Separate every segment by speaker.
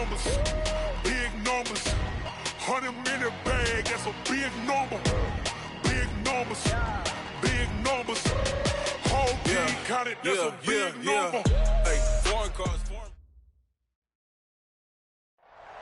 Speaker 1: numbers, big numbers. 100-minute bag, that's a big number. Big numbers, big numbers. Whole team counted, that's a big number. Hey, foreign cars,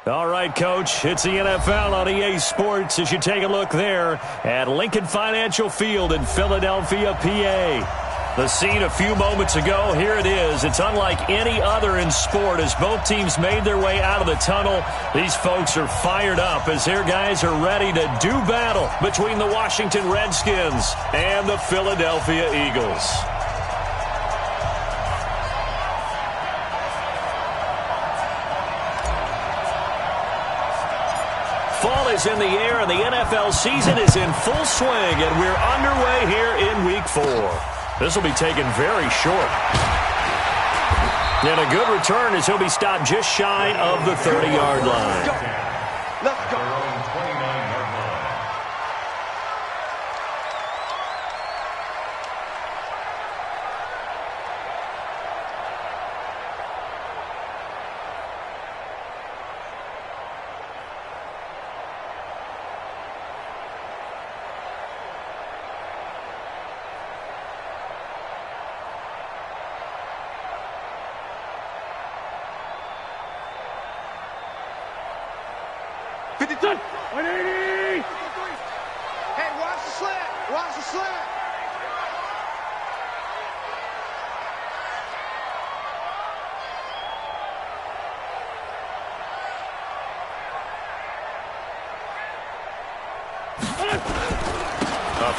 Speaker 2: All right, Coach, it's the NFL on EA Sports as you take a look there at Lincoln Financial Field in Philadelphia, PA. The scene a few moments ago, here it is. It's unlike any other in sport as both teams made their way out of the tunnel. These folks are fired up as their guys are ready to do battle between the Washington Redskins and the Philadelphia Eagles. Fall is in the air and the NFL season is in full swing, and we're underway here in Week 4. This will be taken very short. And a good return as he'll be stopped just shy of the 30-yard line.
Speaker 3: Let's go. Touch. 180. Hey, watch the slant. Watch the slant.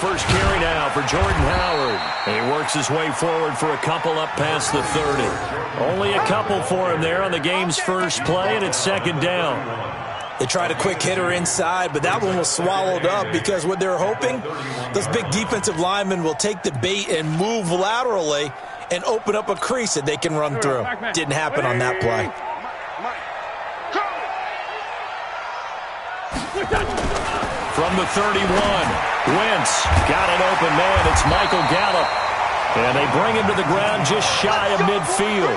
Speaker 2: First carry now for Jordan Howard. And he works his way forward for a couple up past the 30. Only a couple for him there on the game's first play, and it's second down.
Speaker 4: They tried a quick hitter inside, but that one was swallowed up because what they're hoping, those big defensive linemen will take the bait and move laterally and open up a crease that they can run through. Didn't happen on that play.
Speaker 2: From the 31, Wentz got an open man. It's Michael Gallup. And they bring him to the ground just shy of midfield.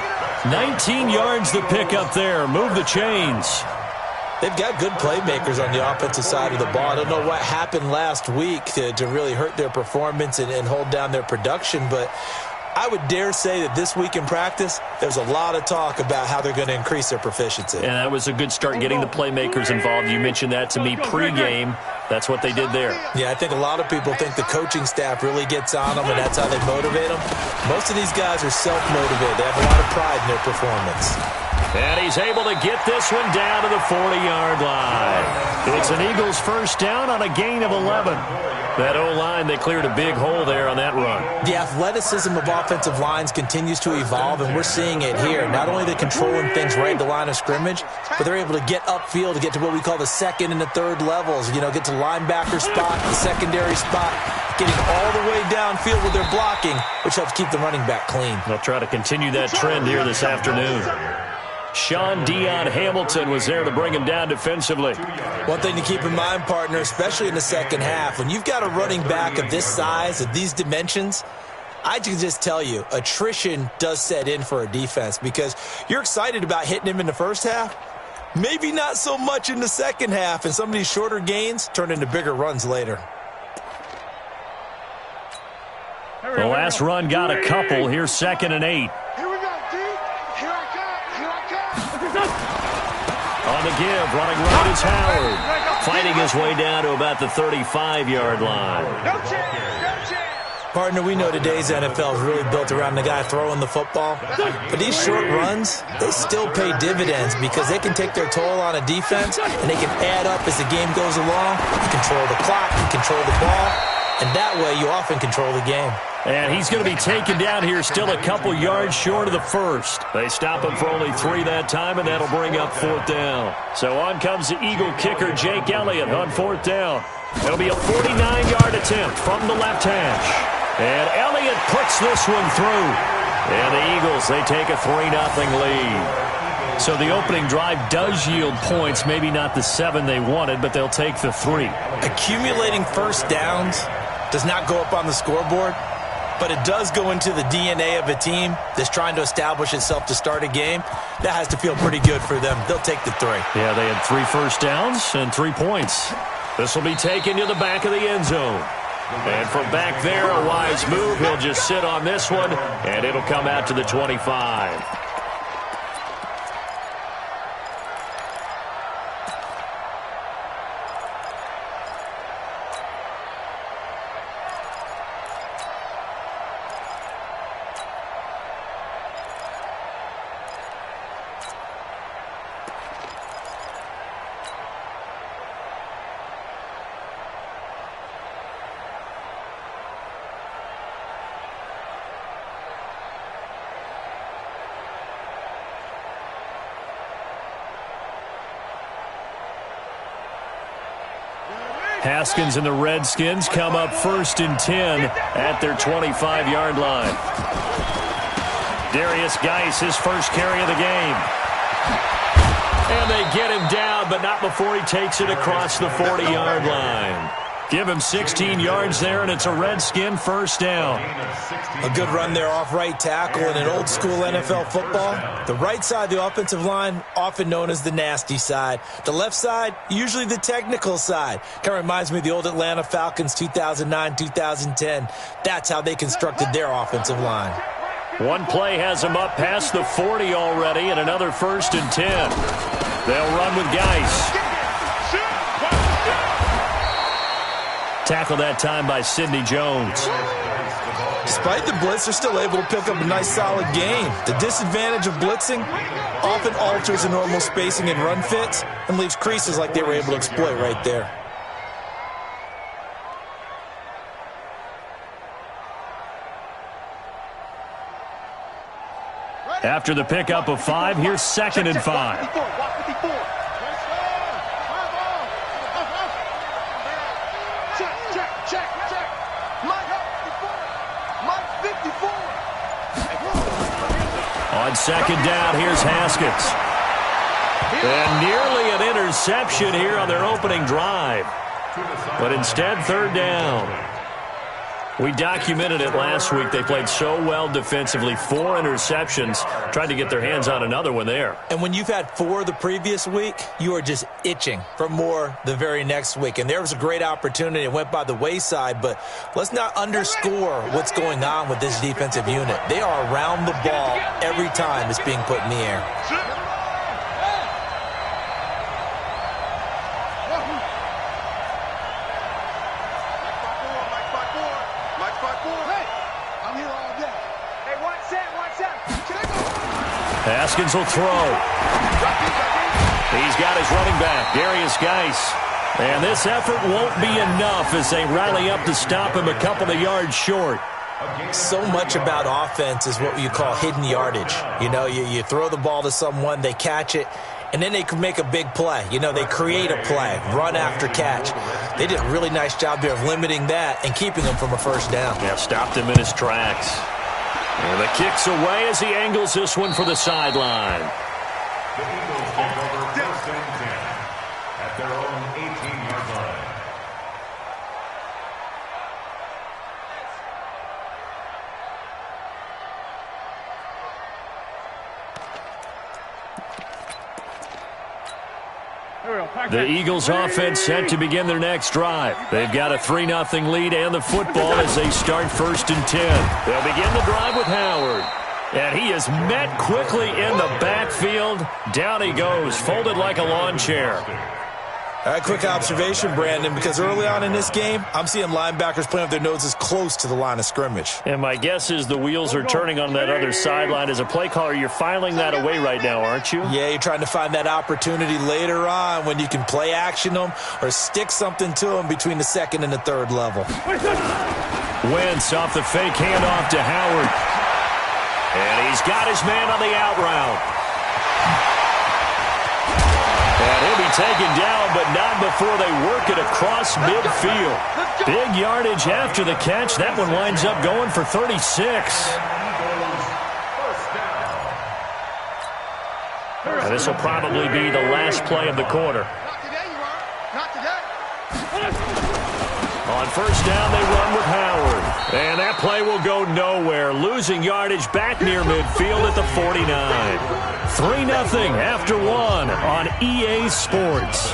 Speaker 2: 19 yards to pick up there. Move the chains.
Speaker 4: They've got good playmakers on the offensive side of the ball. I don't know what happened last week to really hurt their performance and hold down their production, but I would dare say that this week in practice, there's a lot of talk about how they're going to increase their proficiency.
Speaker 2: And that was a good start getting the playmakers involved. You mentioned that to me pregame. That's what they did there.
Speaker 4: Yeah, I think a lot of people think the coaching staff really gets on them, and that's how they motivate them. Most of these guys are self-motivated. They have a lot of pride in their performance.
Speaker 2: And he's able to get this one down to the 40-yard line. It's an Eagles first down on a gain of 11. That O-line, they cleared a big hole there on that run.
Speaker 4: The athleticism of offensive lines continues to evolve, and we're seeing it here. Not only are they controlling things right at the line of scrimmage, but they're able to get upfield to get to what we call the second and the third levels. You know, get to linebacker spot, the secondary spot, getting all the way downfield with their blocking, which helps keep the running back clean.
Speaker 2: They'll try to continue that trend here this afternoon. Sean Dion Hamilton was there to bring him down defensively.
Speaker 4: One thing to keep in mind, partner, especially in the second half, when you've got a running back of this size, of these dimensions, I can just tell you, attrition does set in for a defense because you're excited about hitting him in the first half, maybe not so much in the second half, and some of these shorter gains turn into bigger runs later.
Speaker 2: The last run got a couple. Here's 2nd and 8. On the give, running right is Howard. Fighting his way down to about the 35-yard line.
Speaker 4: Partner, we know today's NFL is really built around the guy throwing the football. But these short runs, they still pay dividends because they can take their toll on a defense, and they can add up as the game goes along. You control the clock, you control the ball, and that way you often control the game.
Speaker 2: And he's going to be taken down here still a couple yards short of the first. They stop him for only 3 that time, and that'll bring up 4th down. So on comes the Eagle kicker, Jake Elliott, on 4th down. It'll be a 49-yard attempt from the left hash. And Elliott puts this one through. And the Eagles, they take a 3-0 lead. So the opening drive does yield points, maybe not the 7 they wanted, but they'll take the 3.
Speaker 4: Accumulating first downs does not go up on the scoreboard. but it does go into the DNA of a team that's trying to establish itself to start a game. That has to feel pretty good for them. They'll take the 3.
Speaker 2: Yeah, they had 3 first downs and 3 points. This will be taken to the back of the end zone. And from back there, a wise move. He'll just sit on this one, and it'll come out to the 25. Haskins and the Redskins come up 1st and 10 at their 25-yard line. Darius Geis, his first carry of the game. And they get him down, but not before he takes it across the 40-yard line. Give him 16 yards there, and it's a Redskin first down.
Speaker 4: A good run there off right tackle in an old-school NFL football. The right side of the offensive line, often known as the nasty side. The left side, usually the technical side. Kind of reminds me of the old Atlanta Falcons 2009-2010. That's how they constructed their offensive line.
Speaker 2: One play has him up past the 40 already, and another 1st and 10. They'll run with Geis. Tackled that time by Sidney Jones.
Speaker 4: Despite the blitz, they're still able to pick up a nice, solid gain. The disadvantage of blitzing often alters the normal spacing and run fits and leaves creases like they were able to exploit right there.
Speaker 2: After the pickup of 5, here's 2nd and 5. On 2nd down, here's Haskins. And nearly an interception here on their opening drive. But instead, 3rd down. We documented it last week. They played so well defensively. 4 interceptions. Tried to get their hands on another one there.
Speaker 4: And when you've had 4 the previous week, you are just itching for more the very next week. And there was a great opportunity. It went by the wayside, but let's not underscore what's going on with this defensive unit. They are around the ball every time it's being put in the air.
Speaker 2: Haskins will throw. He's got his running back, Darius Geis. And this effort won't be enough as they rally up to stop him a couple of yards short.
Speaker 4: So much about offense is what you call hidden yardage. You know, you throw the ball to someone, they catch it, and then they can make a big play. You know, they create a play, run after catch. They did a really nice job there of limiting that and keeping him from a 1st down.
Speaker 2: Yeah, stopped him in his tracks. And the kick's away as he angles this one for the sideline.
Speaker 5: The Eagles take over 1st and 10 at their own 18-yard line.
Speaker 2: The Eagles offense set to begin their next drive. They've got a 3-0 lead and the football as they start 1st and 10. They'll begin the drive with Howard. And he is met quickly in the backfield. Down he goes, folded like a lawn chair.
Speaker 4: Quick observation, Brandon, because early on in this game, I'm seeing linebackers playing with their noses close to the line of scrimmage.
Speaker 2: And my guess is the wheels are turning on that other sideline. As a play caller, you're filing that away right now, aren't you?
Speaker 4: Yeah, you're trying to find that opportunity later on when you can play action them or stick something to them between the 2nd and the 3rd level.
Speaker 2: Wentz off the fake handoff to Howard. And he's got his man on the out route. And he'll be taken down, but not before they work it across midfield. Big yardage after the catch. That one winds up going for 36. And this will probably be the last play of the quarter. On first down, they run with Howard. And that play will go nowhere, losing yardage back near midfield at the 49. 3-0 after one on EA Sports.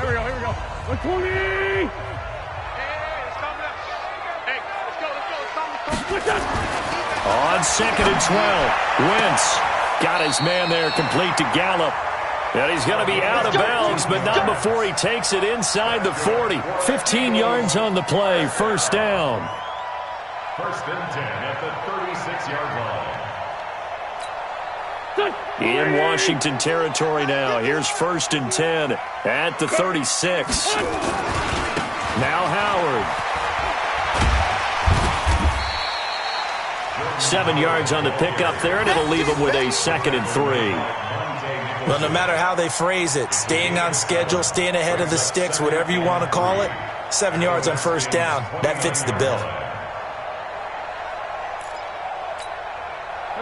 Speaker 3: Here we go. 120! Hey, it's coming up. Hey, let's go.
Speaker 2: On 2nd and 12, Wentz got his man there complete to Gallup. And he's going to be out of bounds, but not before he takes it inside the 40. 15 yards on the play, first down.
Speaker 5: First and 10 at the 36-yard line.
Speaker 2: In Washington territory now. Here's first and 10 at the 36. Now Howard. 7 yards on the pickup there, and it'll leave him with a 2nd and 3.
Speaker 4: Well, no matter how they phrase it, staying on schedule, staying ahead of the sticks, whatever you want to call it, 7 yards on first down, that fits the bill.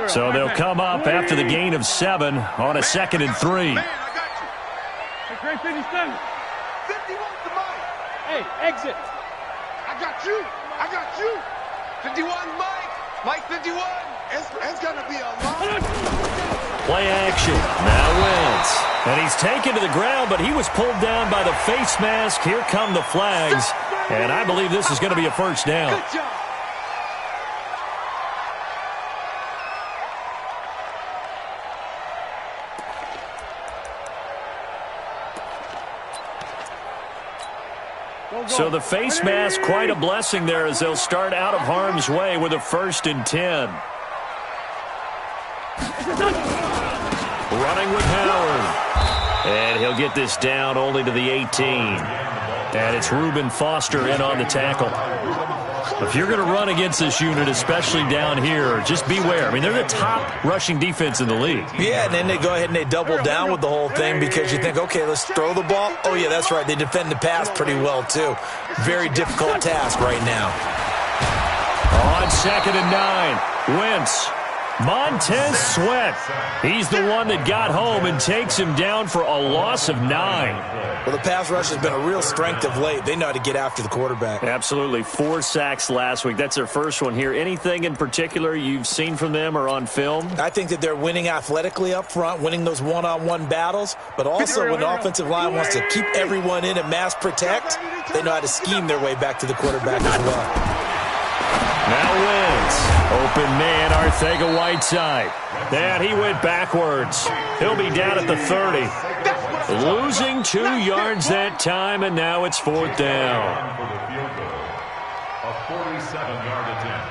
Speaker 2: So they'll come up after the gain of 7 on a 2nd and 3.
Speaker 3: Man, I got you. Hey, Greg 57. 51 to Mike. Hey, exit. I got you. 51, Mike. Mike 51. It's going to be a long...
Speaker 2: Play action. Now Wentz. And he's taken to the ground, but he was pulled down by the face mask. Here come the flags. And I believe this is going to be a first down.
Speaker 3: Good job.
Speaker 2: So the face mask, quite a blessing there as they'll start out of harm's way with a 1st and 10. Running with Howard. And he'll get this down only to the 18. And it's Reuben Foster in on the tackle. If you're going to run against this unit, especially down here, just beware. I mean, they're the top rushing defense in the league.
Speaker 4: Yeah, and then they go ahead and they double down with the whole thing because you think, okay, let's throw the ball. Oh, yeah, that's right. They defend the pass pretty well, too. Very difficult task right now.
Speaker 2: On 2nd and 9, Wentz. Montez Sweat. He's the one that got home and takes him down for a loss of 9.
Speaker 4: Well, the pass rush has been a real strength of late. They know how to get after the quarterback.
Speaker 2: Absolutely. 4 sacks last week. That's their first one here. Anything in particular you've seen from them or on film?
Speaker 4: I think that they're winning athletically up front, winning those one-on-one battles, but also when the offensive line wants to keep everyone in and mass protect, they know how to scheme their way back to the quarterback as well.
Speaker 2: Now Wentz. Open man, Arcega-Whiteside. And he went backwards. He'll be down at the 30. Losing 2 yards that time, and now it's 4th down.
Speaker 5: A 47-yard attempt.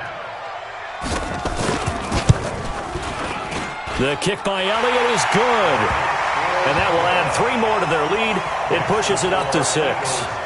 Speaker 2: The kick by Elliott is good. And that will add 3 more to their lead. It pushes it up to 6.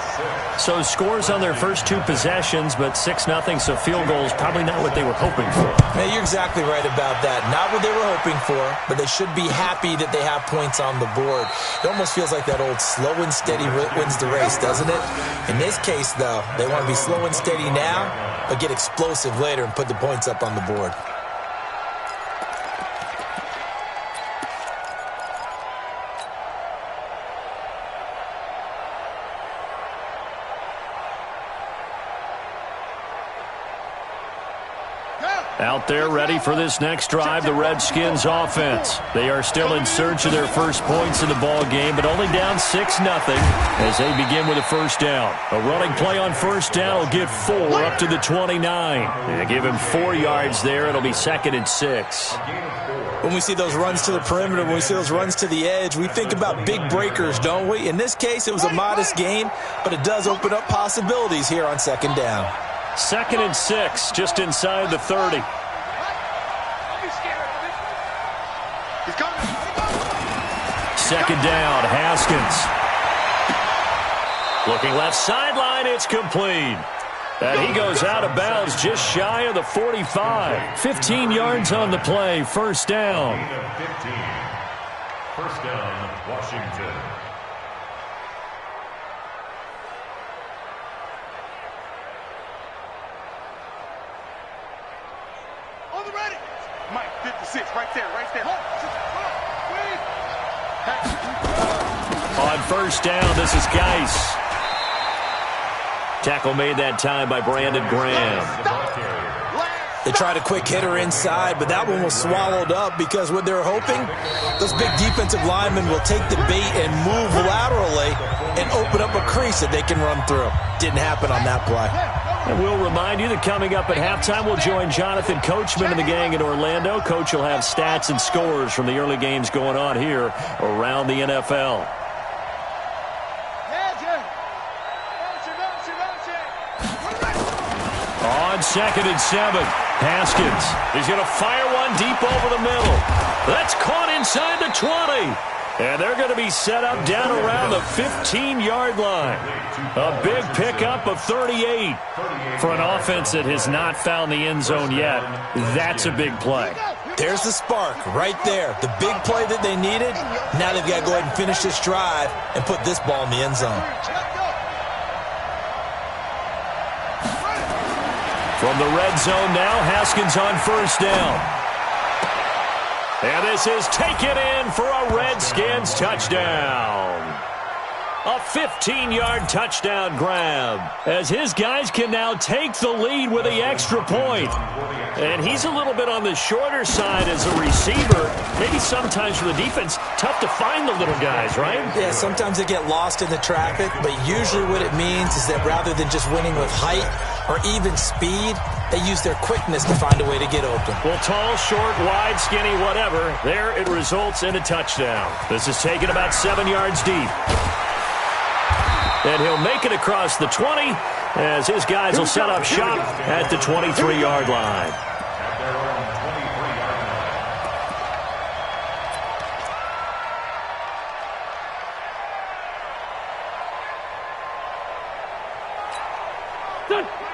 Speaker 2: So scores on their first 2 possessions, but 6-0, so field goals probably not what they were hoping for.
Speaker 4: Yeah, you're exactly right about that. Not what they were hoping for, but they should be happy that they have points on the board. It almost feels like that old slow and steady wins the race, doesn't it? In this case, though, they want to be slow and steady now, but get explosive later and put the points up on the board.
Speaker 2: Out there ready for this next drive, the Redskins offense. They are still in search of their first points in the ball game, but only down 6-0 as they begin with a first down. A running play on first down will get 4 up to the 29. And give him 4 yards there. It'll be 2nd and 6.
Speaker 4: When we see those runs to the perimeter, when we see those runs to the edge, we think about big breakers, don't we? In this case, it was a modest gain, but it does open up possibilities here on 2nd down.
Speaker 2: 2nd and 6, just inside the 30. Second down, Haskins. Looking left sideline, it's complete. And he goes out of bounds just shy of the 45. 15 yards on the play, first down.
Speaker 5: 15. First down, Washington.
Speaker 3: On the ready. Mike, 56, right there, right there.
Speaker 2: On first down, this is Geis. Tackle made that time by Brandon Graham.
Speaker 4: They tried a quick hitter inside, but that one was swallowed up because what they're hoping, those big defensive linemen will take the bait and move laterally and open up a crease that they can run through. Didn't happen on that play.
Speaker 2: And we'll remind you that coming up at halftime, we'll join Jonathan Coachman and the gang in Orlando. Coach will have stats and scores from the early games going on here around the NFL. On 2nd and 7, Haskins. He's going to fire one deep over the middle. That's caught inside the 20. And they're going to be set up down around the 15-yard line. A big pickup of 38. For an offense that has not found the end zone yet, that's a big play.
Speaker 4: There's the spark right there. The big play that they needed. Now they've got to go ahead and finish this drive and put this ball in the end zone.
Speaker 2: From the red zone now, Haskins on first down. And this is taken in for a Redskins touchdown. A 15-yard touchdown grab as his guys can now take the lead with the extra point. And he's a little bit on the shorter side as a receiver. Maybe sometimes for the defense, tough to find the little guys, right?
Speaker 4: Yeah, sometimes they get lost in the traffic, but usually what it means is that rather than just winning with height or even speed, they use their quickness to find a way to get open.
Speaker 2: Well, tall, short, wide, skinny, whatever, there it results in a touchdown. This is taken about 7 yards deep. And he'll make it across the 20 as his guys will set up shop at the 23-yard line.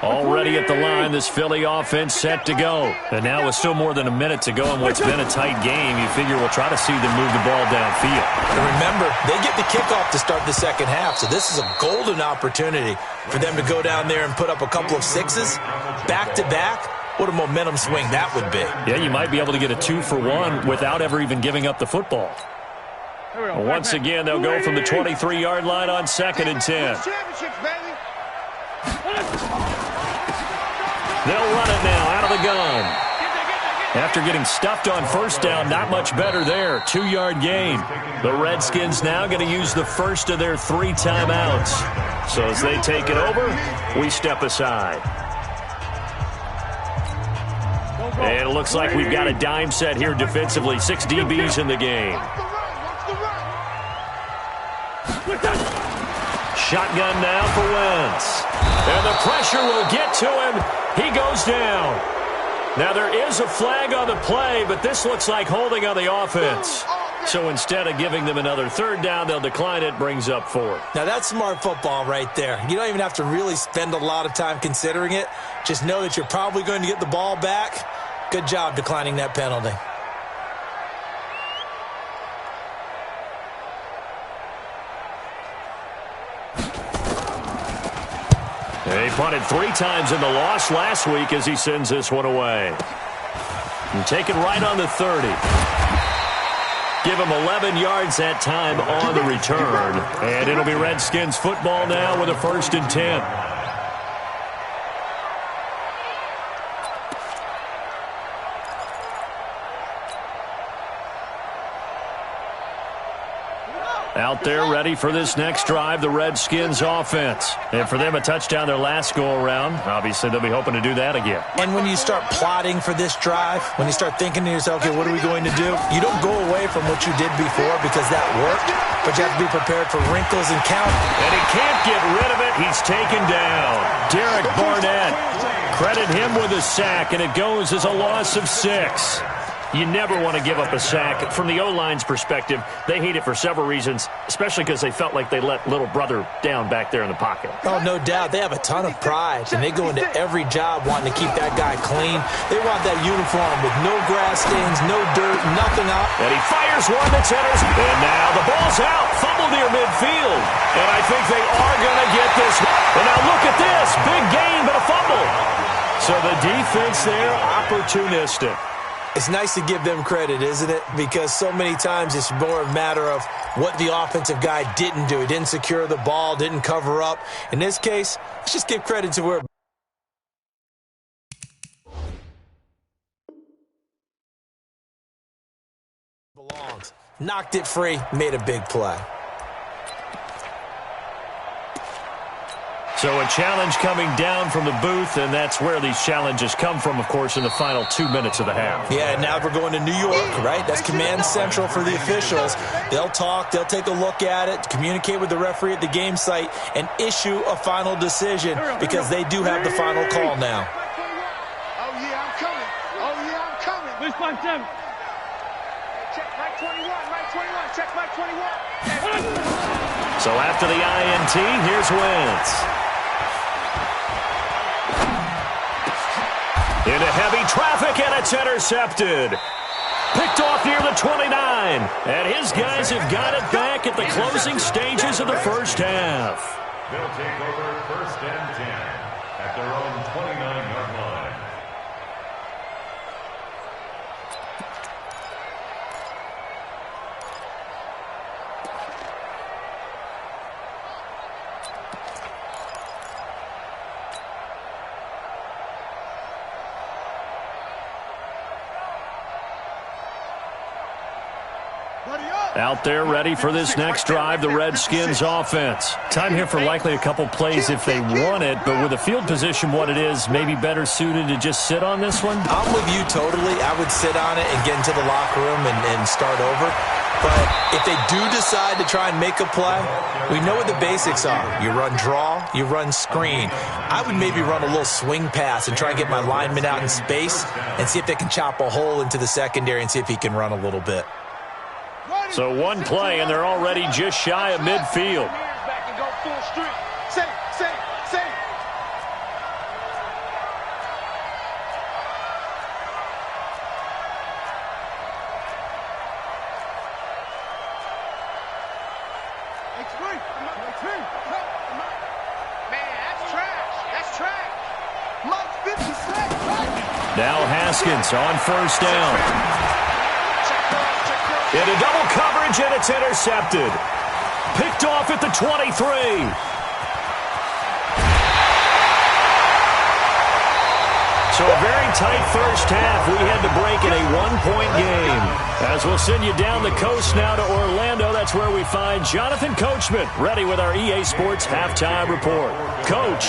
Speaker 2: Already at the line, this Philly offense set to go. And now with still more than a minute to go in what's been a tight game, you figure we'll try to see them move the ball downfield.
Speaker 4: And remember, they get the kickoff to start the second half, so this is a golden opportunity for them to go down there and put up a couple of sixes back-to-back. What a momentum swing that would be.
Speaker 2: Yeah, you might be able to get a 2-for-1 without ever even giving up the football. Once again, they'll go from the 23-yard line on 2nd and 10. They'll run it now out of the gun. After getting stuffed on first down, not much better there. 2-yard gain. The Redskins now going to use the first of their 3 timeouts. So as they take it over, we step aside. And it looks like we've got a dime set here defensively. 6 DBs in the game. Shotgun now for Wentz. And the pressure will get to him. He goes down. Now there is a flag on the play, but this looks like holding on the offense. So instead of giving them another 3rd down, they'll decline it, brings up 4th.
Speaker 4: Now that's smart football right there. You don't even have to really spend a lot of time considering it. Just know that you're probably going to get the ball back. Good job declining that penalty.
Speaker 2: He punted 3 times in the loss last week as he sends this one away. And take it right on the 30. Give him 11 yards that time on the return. And it'll be Redskins football now with a 1st and 10. Out there ready for this next drive, the Redskins offense. And for them, a touchdown their last go-around. Obviously, they'll be hoping to do that again.
Speaker 4: And when you start plotting for this drive, when you start thinking to yourself, okay, what are we going to do? You don't go away from what you did before because that worked, but you have to be prepared for wrinkles and count.
Speaker 2: And he can't get rid of it. He's taken down. Derek Barnett. Credit him with a sack, and it goes as a loss of 6. You never want to give up a sack. From the O-line's perspective, they hate it for several reasons, especially because they felt like they let little brother down back there in the pocket.
Speaker 4: Oh, no doubt. They have a ton of pride, and they go into every job wanting to keep that guy clean. They want that uniform with no grass stains, no dirt, nothing out.
Speaker 2: And he fires one that centers. And now the ball's out. Fumble near midfield. And I think they are going to get this. And now look at this. Big gain, but a fumble. So the defense there, opportunistic.
Speaker 4: It's nice to give them credit, isn't it? Because so many times it's more a matter of what the offensive guy didn't do. He didn't secure the ball, didn't cover up. In this case, let's just give credit to where it belongs. Knocked it free, made a big play.
Speaker 2: So a challenge coming down from the booth, and that's where these challenges come from, of course, in the final 2 minutes of the half.
Speaker 4: Yeah, now we're going to New York, right? That's command central for the officials. They'll talk, they'll take a look at it, communicate with the referee at the game site, and issue a final decision because they do have the final call now.
Speaker 3: Oh, yeah, I'm coming. Oh, yeah, I'm coming. Where's Mike 7? Check Mike 21, Mike 21, check Mike 21.
Speaker 2: So after the INT, here's Wentz. Into heavy traffic, and it's intercepted. Picked off near the 29. And his guys have got it back at the closing stages of the first half.
Speaker 5: They'll take over 1st and 10 at their own 29-yard line.
Speaker 2: Out there ready for this next drive, the Redskins offense. Time here for likely a couple plays if they want it, but with the field position what it is, maybe better suited to just sit on this one?
Speaker 4: I'm with you totally. I would sit on it and get into the locker room and start over. But if they do decide to try and make a play, we know what the basics are. You run draw, you run screen. I would maybe run a little swing pass and try and get my lineman out in space and see if they can chop a hole into the secondary and see if he can run a little bit.
Speaker 2: So one play, and they're already just shy of midfield. Now Haskins on 1st down. Into double coverage, and it's intercepted. Picked off at the 23. So a very tight first half. We had to break in a one-point game. As we'll send you down the coast now to Orlando, that's where we find Jonathan Coachman, ready with our EA Sports Halftime Report. Coach.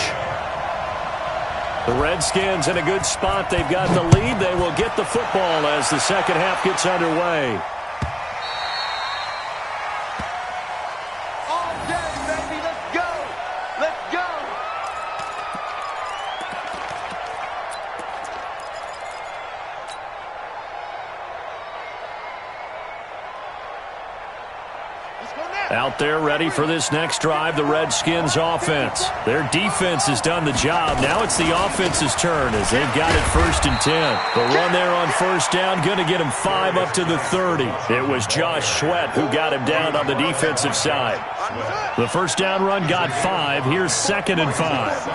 Speaker 2: The Redskins in a good spot. They've got the lead. They will get the football as the second half gets underway. Out there ready for this next drive, the Redskins offense. Their defense has done the job. Now it's the offense's turn as they've got it 1st and 10. The run there on 1st down, going to get him 5 up to the 30. It was Josh Sweat who got him down on the defensive side. The 1st down run got 5. Here's 2nd and 5.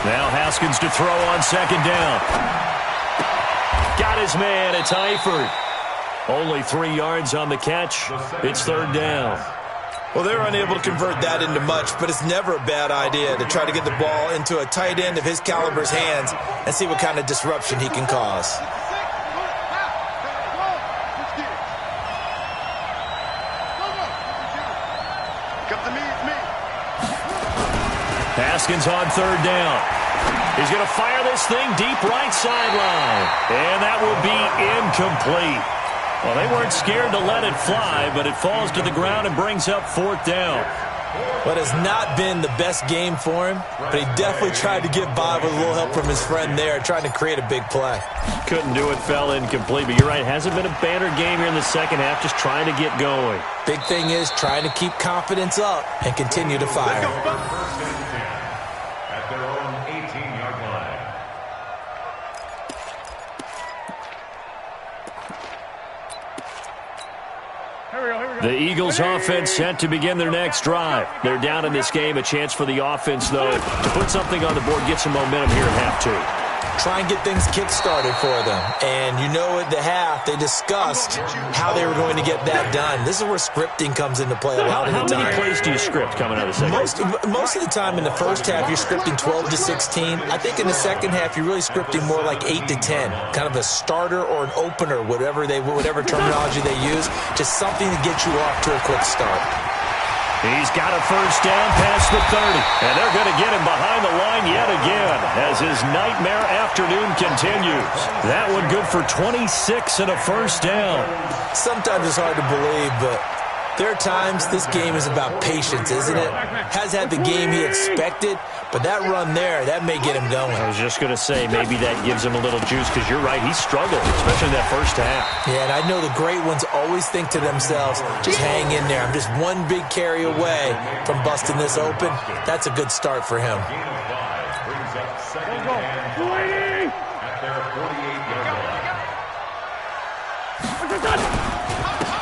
Speaker 2: Now Haskins to throw on 2nd down. Got his man. It's Eifert. Only 3 yards on the catch. It's 3rd down.
Speaker 4: Well, they're unable to convert that into much, but it's never a bad idea to try to get the ball into a tight end of his caliber's hands and see what kind of disruption he can cause.
Speaker 2: Haskins on 3rd down. He's going to fire this thing deep right sideline. And that will be incomplete. Well, they weren't scared to let it fly, but it falls to the ground and brings up 4th down.
Speaker 4: What has not been the best game for him, but he definitely tried to get by with a little help from his friend there, trying to create a big play.
Speaker 2: Couldn't do it, fell incomplete, but you're right, hasn't been a banner game here in the second half, just trying to get going.
Speaker 4: Big thing is trying to keep confidence up and continue to fire.
Speaker 5: First and 10 at their own 18-yard line.
Speaker 2: The Eagles offense set to begin their next drive. They're down in this game. A chance for the offense, though, to put something on the board, get some momentum here at half two.
Speaker 4: Try and get things kick-started for them. And you know at the half, they discussed how they were going to get that done. This is where scripting comes into play a lot of the time.
Speaker 2: How many plays do you script coming out of the second half?
Speaker 4: Most of the time in the first half, you're scripting 12 to 16. I think in the second half, you're really scripting more like 8 to 10. Kind of a starter or an opener, whatever terminology they use. Just something to get you off to a quick start.
Speaker 2: He's got a first down past the 30, and they're going to get him behind the line yet again as his nightmare afternoon continues. That one good for 26 and a first down.
Speaker 4: Sometimes it's hard to believe, but there are times this game is about patience, isn't it? Has had the game he expected, but that run there, that may get him going.
Speaker 2: I was just going to say, maybe that gives him a little juice, because you're right, he struggled, especially in that first half.
Speaker 4: Yeah, and I know the great ones always think to themselves, just hang in there. I'm just one big carry away from busting this open. That's a good start for him.
Speaker 5: Brings up second and 20 at their 48-yard line.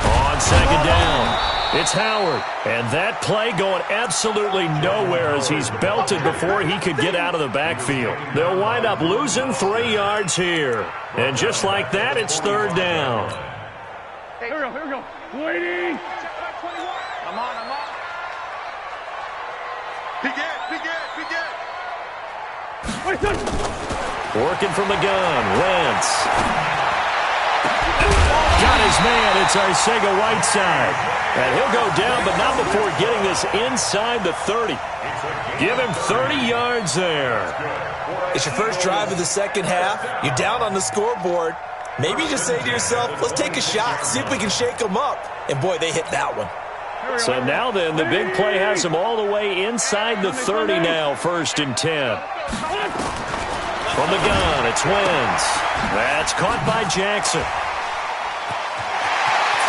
Speaker 2: On second down, it's Howard. And that play going absolutely nowhere as he's belted before he could get out of the backfield. They'll wind up losing 3 yards here. And just like that, it's third down.
Speaker 3: Here we go. Waiting. I'm on. Peek it.
Speaker 2: Working from the gun, Wentz. Got his man, it's Arcega-Whiteside. And he'll go down, but not before getting this inside the 30. Give him 30 yards there.
Speaker 4: It's your first drive of the second half. You're down on the scoreboard. Maybe you just say to yourself, let's take a shot, see if we can shake them up. And boy, they hit that one.
Speaker 2: So now then, the big play has him all the way inside the 30 now, first and 10. From the gun, it's Wentz. That's caught by Jackson.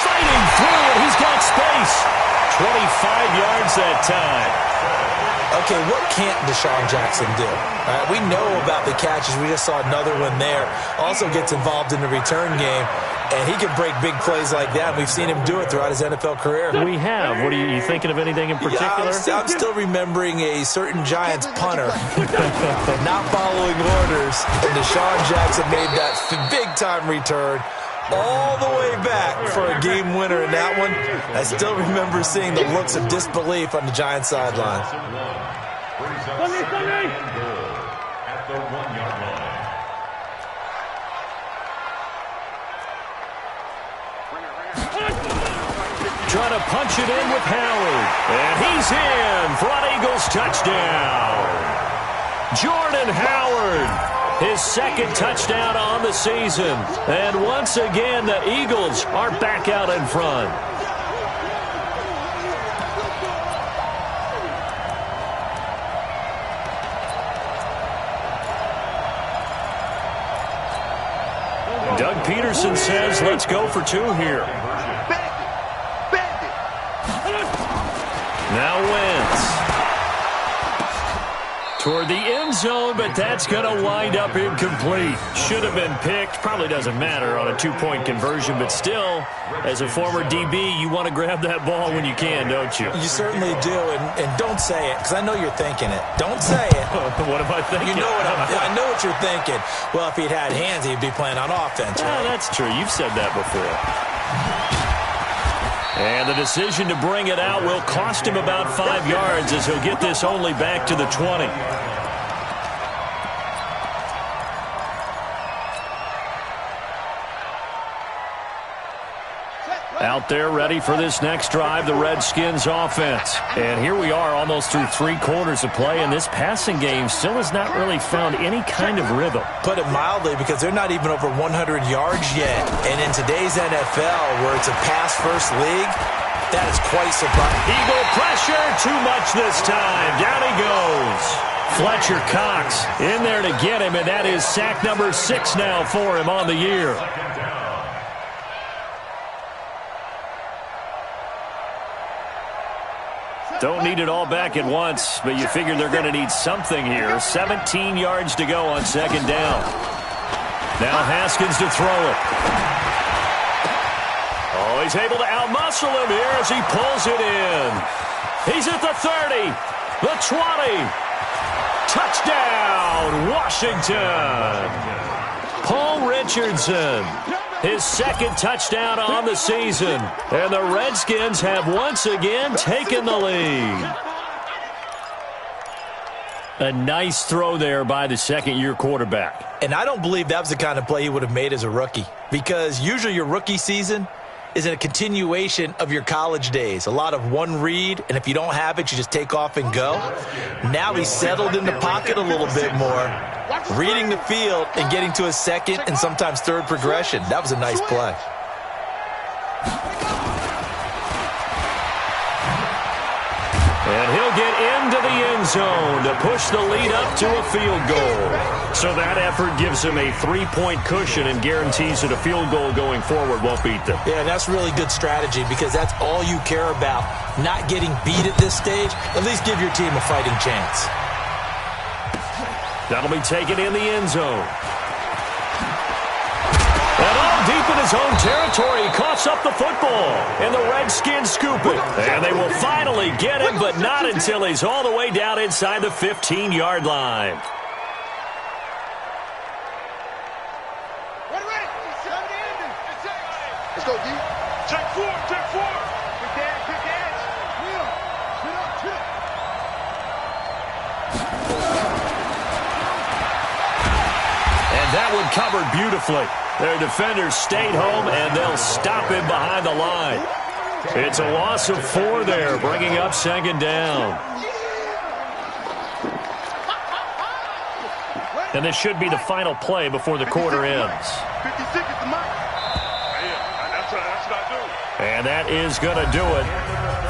Speaker 2: Fighting through, and he's got space. 25 yards that time.
Speaker 4: Okay, what can't Deshaun Jackson do? We know about the catches. We just saw another one there. Also gets involved in the return game, and he can break big plays like that. We've seen him do it throughout his NFL career.
Speaker 2: We have. What are you thinking of anything in particular?
Speaker 4: Yeah, I'm still remembering a certain Giants punter not following orders, and Deshaun Jackson made that big-time return all the way back for a game winner in that one. I still remember seeing the looks of disbelief on the Giants sideline.
Speaker 5: At the 1-yard line.
Speaker 2: Trying to punch it in with Howard. And he's in for an Eagles touchdown. Jordan Howard, his second touchdown on the season. And once again, the Eagles are back out in front. Doug Peterson says, let's go for 2 here. Now Wentz. Toward the end zone, but that's going to wind up incomplete. Should have been picked. Probably doesn't matter on a 2-point conversion, but still, as a former DB, you want to grab that ball when you can, don't you?
Speaker 4: You certainly do, and don't say it, because I know you're thinking it. Don't say it.
Speaker 2: What am I thinking?
Speaker 4: You know what I know what you're thinking. Well, if he'd had hands, he'd be playing on offense.
Speaker 2: Right? That's true. You've said that before. And the decision to bring it out will cost him about 5 yards as he'll get this only back to the 20. Out there ready for this next drive, the Redskins offense. And here we are almost through 3 quarters of play, and this passing game still has not really found any kind of rhythm.
Speaker 4: Put it mildly, because they're not even over 100 yards yet. And in today's NFL, where it's a pass-first league, That is quite surprising.
Speaker 2: Eagle pressure, too much this time. Down he goes. Fletcher Cox in there to get him, and that is sack number 6 now for him on the year. Don't need it all back at once, but you figure they're going to need something here. 17 yards to go on second down. Now Haskins to throw it. Oh, he's able to outmuscle him here as he pulls it in. He's at the 30, the 20. Touchdown, Washington. Paul Richardson, his second touchdown on the season. And the Redskins have once again taken the lead. A nice throw there by the second-year quarterback.
Speaker 4: And I don't believe that was the kind of play he would have made as a rookie, because usually your rookie season is a continuation of your college days. A lot of one read, and if you don't have it, you just take off and go. Now he's settled in the pocket a little bit more, reading the field and getting to a second and sometimes third progression. That was a nice play.
Speaker 2: And he'll get into the end zone to push the lead up to a field goal. So that effort gives him a 3-point cushion and guarantees that a field goal going forward won't beat them.
Speaker 4: Yeah, that's really good strategy because that's all you care about. Not getting beat at this stage. At least give your team a fighting chance.
Speaker 2: That'll be taken in the end zone. And all deep in his own territory, he coughs up the football. And the Redskins scoop it. And they will finally get him, but not until he's all the way down inside the 15-yard line.
Speaker 3: Let's go, D. Check 4, check 4. Good catch, good catch. Will, sit up, sit up.
Speaker 2: And that one covered beautifully. Their defenders stayed home, and they'll stop him behind the line. It's a loss of 4 there, bringing up second down. And this should be the final play before the quarter ends.
Speaker 3: 56 is the mark. That's what I do.
Speaker 2: And that is going to do it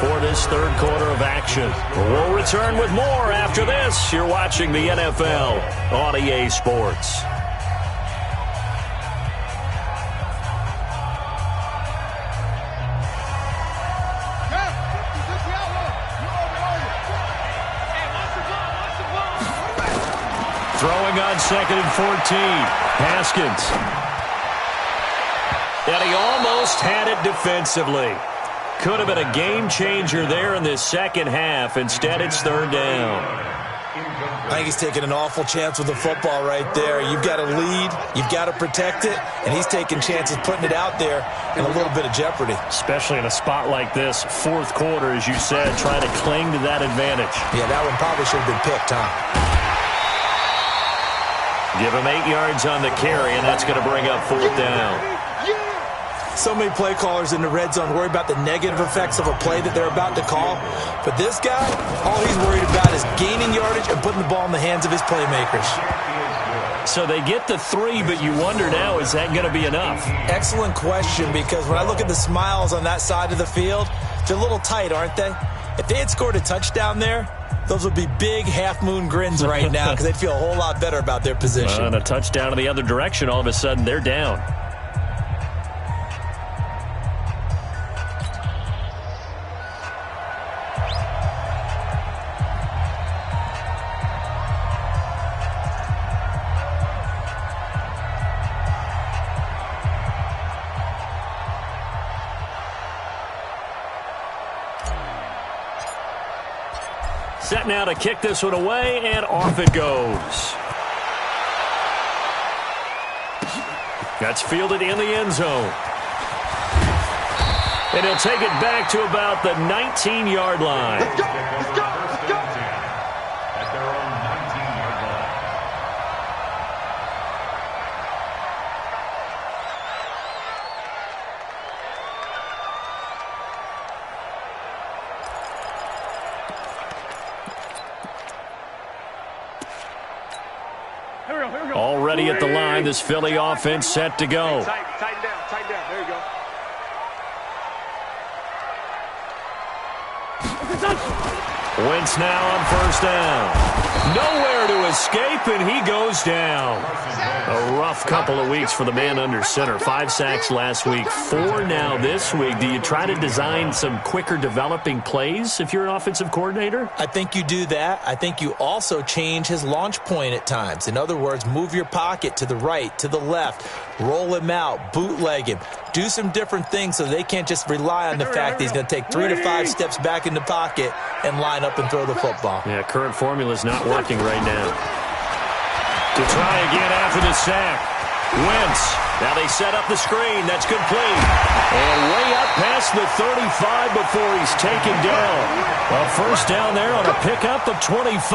Speaker 2: for this third quarter of action. We'll return with more after this. You're watching the NFL on EA Sports. Throwing on 2nd and 14. Haskins. And he almost had it defensively. Could have been a game changer there in this second half. Instead, it's third down.
Speaker 4: I think he's taking an awful chance with the football right there. You've got to lead. You've got to protect it. And he's taking chances putting it out there in a little bit of jeopardy.
Speaker 2: Especially in a spot like this, fourth quarter, as you said, trying to cling to that advantage.
Speaker 4: Yeah, that one probably should have been picked, huh?
Speaker 2: Give him 8 yards on the carry, and that's going to bring up fourth down.
Speaker 4: So many play callers in the red zone worry about the negative effects of a play that they're about to call. But this guy, all he's worried about is gaining yardage and putting the ball in the hands of his playmakers.
Speaker 2: So they get the 3, but you wonder now, is that going to be enough?
Speaker 4: Excellent question, because when I look at the smiles on that side of the field, they're a little tight, aren't they? If they had scored a touchdown there, those would be big half-moon grins right now because they'd feel a whole lot better about their position.
Speaker 2: And a touchdown in the other direction, all of a sudden, they're down. Set now to kick this one away, and off it goes. That's fielded in the end zone. And he'll take it back to about the 19-yard line.
Speaker 3: Let's go, let's go, let's go.
Speaker 5: At their own 19-yard line.
Speaker 2: Already at the line, this Philly offense set to go.
Speaker 3: Tighten down, there you go.
Speaker 2: Wentz now on first down. Nowhere to escape, and he goes down. A rough couple of weeks for the man under center. 5 sacks last week, 4 now this week. Do you try to design some quicker developing plays if you're an offensive coordinator?
Speaker 4: I think you do that. I think you also change his launch point at times. In other words, move your pocket to the right, to the left, roll him out, bootleg him. Do some different things so they can't just rely on the fact that he's going to take 3 to 5 steps back in the pocket and line up and throw the football.
Speaker 2: Yeah, current formula is not working right now. To try again after the sack. Wentz. Now they set up the screen. That's complete. And way up past the 35 before he's taken down. A first down there on a pickup of 25.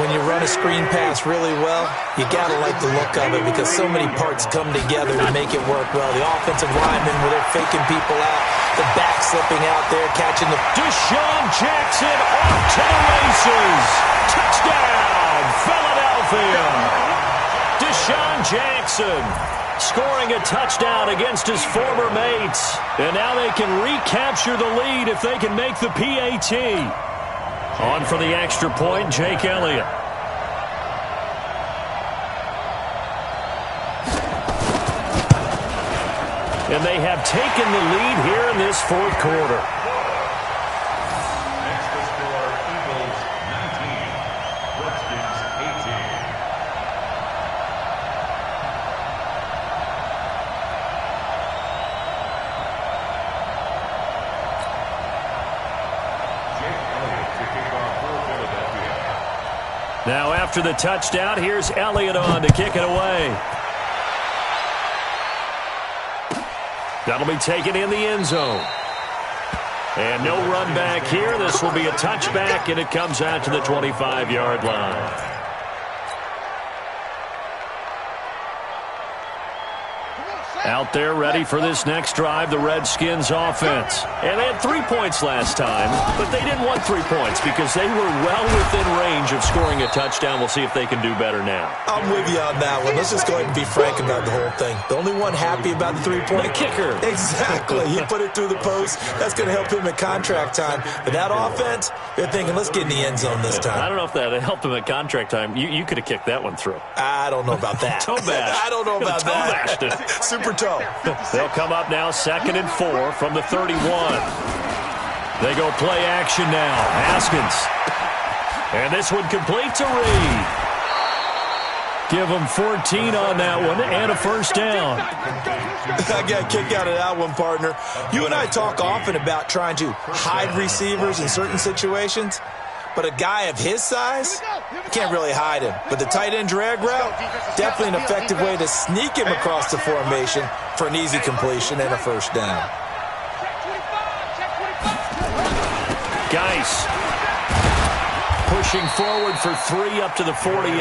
Speaker 4: When you run a screen pass really well, you got to like the look of it because so many parts come together to make it work well. The offensive linemen, where they're faking people out, the back slipping out there, catching the...
Speaker 2: Deshaun Jackson off to the races. Touchdown, Philadelphia. Deshaun Jackson scoring a touchdown against his former mates. And now they can recapture the lead if they can make the PAT. On for the extra point, Jake Elliott. And they have taken the lead here in this fourth quarter.
Speaker 5: Next to score, Eagles 19, Redskins 18.
Speaker 2: Now after the touchdown, here's Elliott on to kick it away. That'll be taken in the end zone. And no run back here. This will be a touchback, and it comes out to the 25-yard line. Out there ready for this next drive, the Redskins offense. And they had 3 points last time, but they didn't want 3 points because they were well within range of scoring a touchdown. We'll see if they can do better now.
Speaker 4: I'm with you on that one. Let's just go ahead and be frank about the whole thing. The only one happy about the 3-point
Speaker 2: kicker.
Speaker 4: Exactly. He put it through the post. That's going to help him at contract time. But that offense, they're thinking, let's get in the end zone this time.
Speaker 2: I don't know if that helped him at contract time. You could have kicked that one through.
Speaker 4: I don't know about that.
Speaker 2: Toe bash.
Speaker 4: I don't know about that.
Speaker 2: Toe bashed it.
Speaker 4: Super toe.
Speaker 2: They'll come up now 2nd and 4 from the 31. They go play action now. Haskins. And this one complete to Reed. Give them 14 on that one and a first down.
Speaker 4: I got a kick out of that one, partner. You and I talk often about trying to hide receivers in certain situations. But a guy of his size, you can't really hide him. But the tight end drag route, definitely an effective way to sneak him across the formation for an easy completion and a first down.
Speaker 2: Geis pushing forward for 3 up to the 48.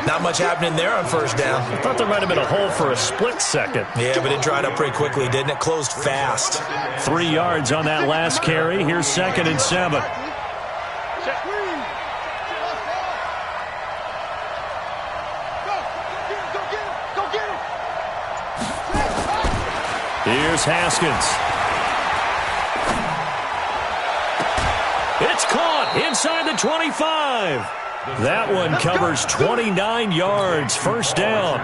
Speaker 4: Not much happening there on first down.
Speaker 2: I thought there might have been a hole for a split second.
Speaker 4: Yeah, but it dried up pretty quickly, didn't it? Closed fast.
Speaker 2: 3 yards on that last carry. Here's 2nd and 7. Here's Haskins. It's caught inside the 25. That one covers 29 yards, first down.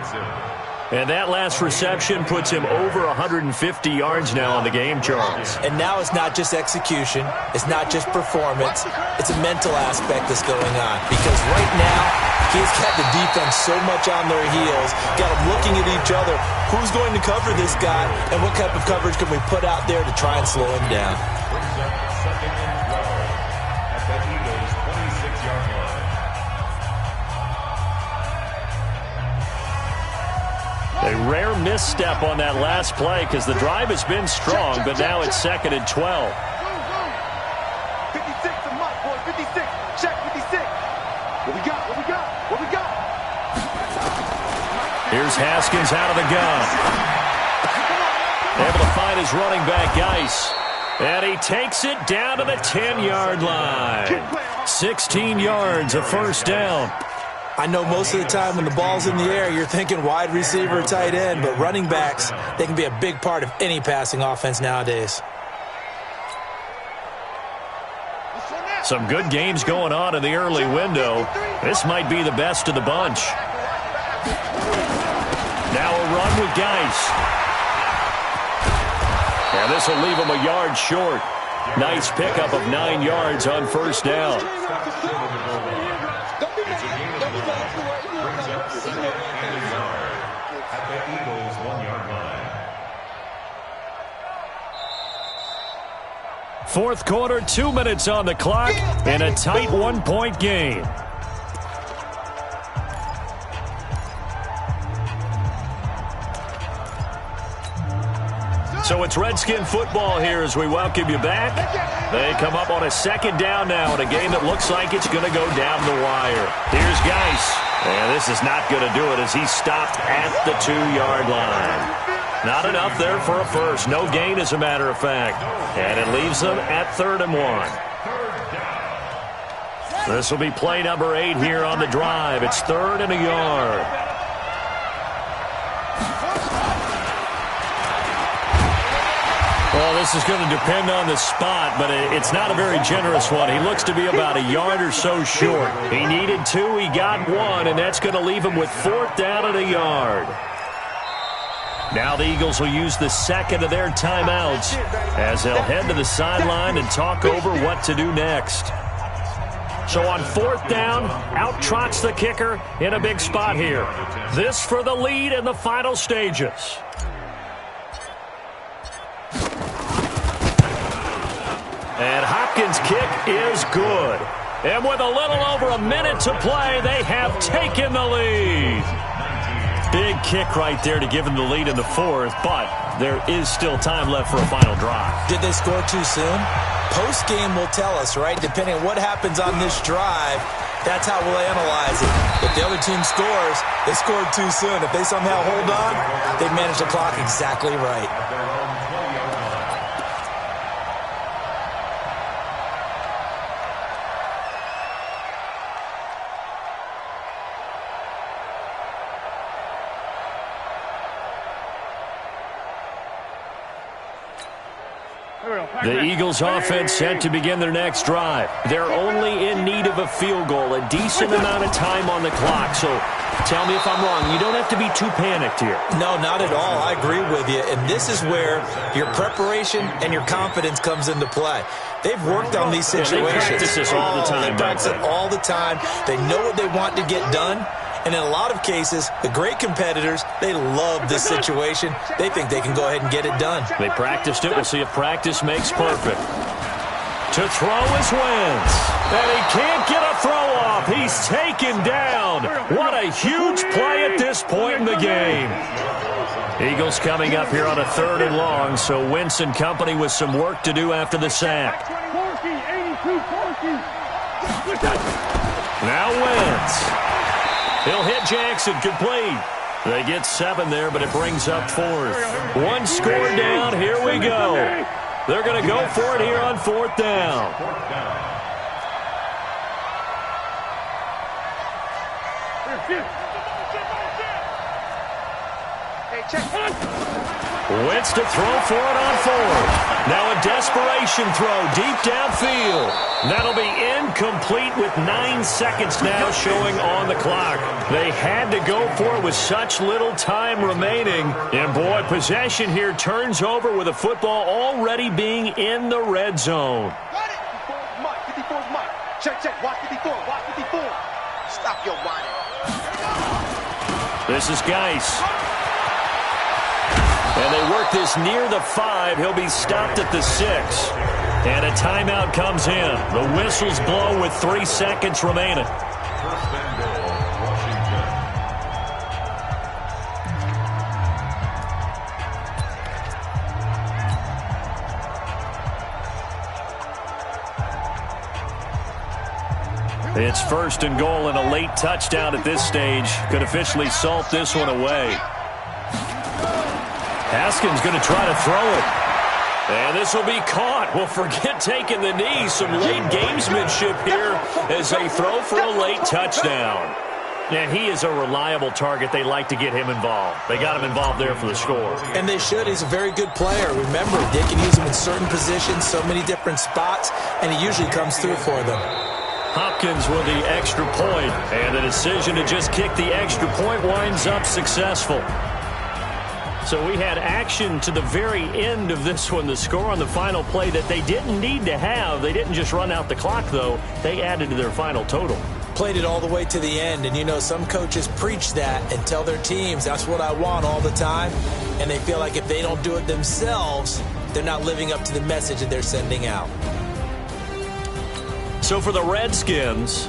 Speaker 2: And that last reception puts him over 150 yards now on the game, Charles.
Speaker 4: And now it's not just execution. It's not just performance. It's a mental aspect that's going on. Because right now, he's got the defense so much on their heels, got them looking at each other. Who's going to cover this guy, and what type of coverage can we put out there to try and slow him down?
Speaker 5: Brings up 2nd and 12 at the Eagles' 26-yard line.
Speaker 2: A rare misstep on that last play because the drive has been strong, but now it's 2nd and 12.
Speaker 3: 56 to Mike, boy, 56. Check 56. What we got? What we got? What we got?
Speaker 2: Here's Haskins out of the gun. Able to find his running back, Geis. And he takes it down to the 10-yard line. 16 yards, a first down.
Speaker 4: I know most of the time when the ball's in the air, you're thinking wide receiver, tight end, but running backs, they can be a big part of any passing offense nowadays.
Speaker 2: Some good games going on in the early window. This might be the best of the bunch. Now a run with Geis. And this will leave him a yard short. Nice pickup of 9 yards on first down.
Speaker 5: At the Eagles' 1-yard line.
Speaker 2: Fourth quarter, 2 minutes on the clock in a tight 1-point game. So it's Redskin football here as we welcome you back. They come up on a second down now in a game that looks like it's going to go down the wire. Here's Geis. And this is not going to do it as he's stopped at the 2-yard line. Not enough there for a first. No gain, as a matter of fact. And it leaves them at 3rd and 1. This will be play number 8 here on the drive. It's 3rd and a yard. Well, this is going to depend on the spot, but it's not a very generous one. He looks to be about a yard or so short. He needed 2, he got 1, and that's going to leave him with 4th down and a yard. Now the Eagles will use the second of their timeouts as they'll head to the sideline and talk over what to do next. So on 4th down, out trots the kicker in a big spot here. This for the lead in the final stages. And Hopkins' kick is good. And with a little over a minute to play, they have taken the lead. Big kick right there to give them the lead in the 4th, but there is still time left for a final drive.
Speaker 4: Did they score too soon? Post-game will tell us, right? Depending on what happens on this drive, that's how we'll analyze it. If the other team scores, they scored too soon. If they somehow hold on, they manage the clock exactly right.
Speaker 2: The Eagles offense set to begin their next drive. They're only in need of a field goal, a decent amount of time on the clock. So tell me if I'm wrong. You don't have to be too panicked here.
Speaker 4: No, not at all. I agree with you. And this is where your preparation and your confidence comes into play. They've worked on these situations.
Speaker 2: They practice this all the time.
Speaker 4: They practice it all the time. They know what they want to get done. And in a lot of cases, the great competitors, they love this situation. They think they can go ahead and get it done.
Speaker 2: They practiced it. We'll see if practice makes perfect. To throw is Wentz. And he can't get a throw off. He's taken down. What a huge play at this point in the game. Eagles coming up here on a 3rd and long, so Wentz and company with some work to do after the sack. Now Wentz. He'll hit Jackson, complete. They get 7 there, but it brings up 4th. 1 score down, here we go. They're going to go for it here on 4th down. Wentz to throw for it on 4th. Now a desperation throw deep downfield. That'll be incomplete with 9 seconds now showing on the clock. They had to go for it with such little time remaining. And boy, possession here turns over with the football already being in the red zone.
Speaker 3: Got it. 54's Mike. 54's Mike. Check, check. Watch 54. Watch 54. Stop your whining.
Speaker 2: This is Geis. And they work this near the 5. He'll be stopped at the 6. And a timeout comes in. The whistles blow with 3 seconds remaining.
Speaker 5: 1st and goal, Washington.
Speaker 2: It's 1st and goal and a late touchdown at this stage. Could officially salt this one away. Haskins going to try to throw it. And this will be caught. Well, forget taking the knee. Some late gamesmanship here as they throw for a late touchdown. And he is a reliable target. They like to get him involved. They got him involved there for the score.
Speaker 4: And they should. He's a very good player. Remember, they can use him in certain positions, so many different spots, and he usually comes through for them.
Speaker 2: Hopkins with the extra point, and the decision to just kick the extra point winds up successful. So we had action to the very end of this one. The score on the final play that they didn't need to have. They didn't just run out the clock, though. They added to their final total.
Speaker 4: Played it all the way to the end, and you know some coaches preach that and tell their teams that's what I want all the time, and they feel like if they don't do it themselves, they're not living up to the message that they're sending out.
Speaker 2: So for the Redskins,